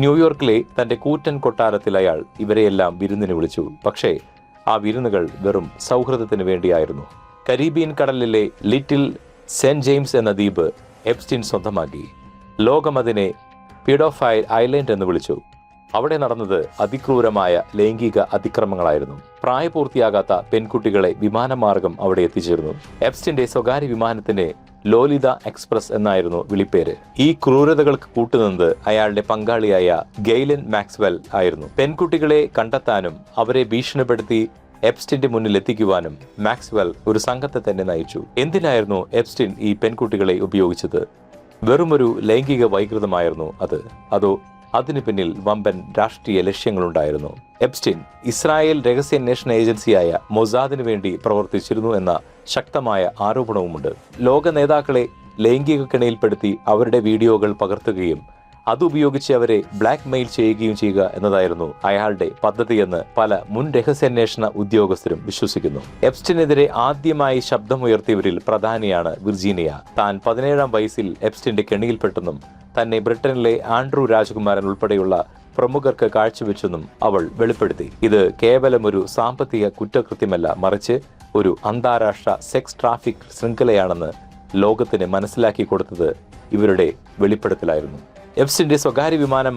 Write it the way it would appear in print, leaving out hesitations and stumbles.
ന്യൂയോർക്കിലെ തന്റെ കൂറ്റൻ കൊട്ടാരത്തിൽ അയാൾ ഇവരെയെല്ലാം വിരുന്നിന് വിളിച്ചു. പക്ഷേ ആ വിരുന്നുകൾ വെറും സൗഹൃദത്തിന് വേണ്ടിയായിരുന്നു. കരീബിയൻ കടലിലെ ലിറ്റിൽ സെന്റ് ജെയിംസ് എന്ന ദ്വീപ് എപ്സ്റ്റീൻ സ്വന്തമാക്കി. ലോകം അതിനെ പീഡോഫൈൽ ഐലൻഡ് എന്ന് വിളിച്ചു. അവിടെ നടന്നത് അതിക്രൂരമായ ലൈംഗിക അതിക്രമങ്ങളായിരുന്നു. പ്രായപൂർത്തിയാകാത്ത പെൺകുട്ടികളെ വിമാനമാർഗം അവിടെ എത്തിച്ചേർന്നു. എപ്സ്റ്റിന്റെ സ്വകാര്യ വിമാനത്തിന് ലോലിത എക്സ്പ്രസ് എന്നായിരുന്നു വിളിപ്പേര്. ഈ ക്രൂരതകൾക്ക് കൂട്ടുനിന്നത് അയാളുടെ പങ്കാളിയായ ഗെയ്ലൻ മാക്സ്വെൽ ആയിരുന്നു. പെൺകുട്ടികളെ കണ്ടെത്താനും അവരെ ഭീഷണിപ്പെടുത്തി എപ്സ്റ്റിന്റെ മുന്നിൽ എത്തിക്കുവാനും മാക്സ്വെൽ ഒരു സംഘത്തെ തന്നെ നയിച്ചു. എന്തിനായിരുന്നു എപ്സ്റ്റിൻ ഈ പെൺകുട്ടികളെ ഉപയോഗിച്ചത്? വെറുമൊരു ലൈംഗിക വൈകൃതമായിരുന്നു അതോ അതിനു പിന്നിൽ വമ്പൻ രാഷ്ട്രീയ ലക്ഷ്യങ്ങളുണ്ടായിരുന്നു? എപ്സ്റ്റീൻ ഇസ്രായേൽ രഹസ്യാന്വേഷണ ഏജൻസിയായ മൊസാദിനു വേണ്ടി പ്രവർത്തിച്ചിരുന്നു എന്ന ശക്തമായ ആരോപണവുമുണ്ട്. ലോക നേതാക്കളെ ലൈംഗിക കെണിയിൽപ്പെടുത്തി അവരുടെ വീഡിയോകൾ പകർത്തുകയും അതുപയോഗിച്ച് അവരെ ബ്ലാക്ക് മെയിൽ ചെയ്യുകയും ചെയ്യുക എന്നതായിരുന്നു അയാളുടെ പദ്ധതിയെന്ന് പല മുൻ രഹസ്യാന്വേഷണ ഉദ്യോഗസ്ഥരും വിശ്വസിക്കുന്നു. എപ്സ്റ്റീനെതിരെ ആദ്യമായി ശബ്ദമുയർത്തിയവരിൽ പ്രധാനിയാണ് വിർജീനിയ. താൻ 17-ാം വയസ്സിൽ എപ്സ്റ്റീന്റെ കെണിയിൽപ്പെട്ടെന്നും തന്നെ ബ്രിട്ടനിലെ ആൻഡ്രൂ രാജകുമാരൻ ഉൾപ്പെടെയുള്ള പ്രമുഖർക്ക് കാഴ്ചവെച്ചെന്നും അവൾ വെളിപ്പെടുത്തി. ഇത് കേവലം ഒരു സാമ്പത്തിക കുറ്റകൃത്യമല്ല, മറിച്ച് ഒരു അന്താരാഷ്ട്ര സെക്സ് ട്രാഫിക് ശൃംഖലയാണെന്ന് ലോകത്തിന് മനസ്സിലാക്കി കൊടുത്തത് ഇവരുടെ വെളിപ്പെടുത്തലായിരുന്നു. എപ്സ്റ്റീന്റെ സ്വകാര്യ വിമാനം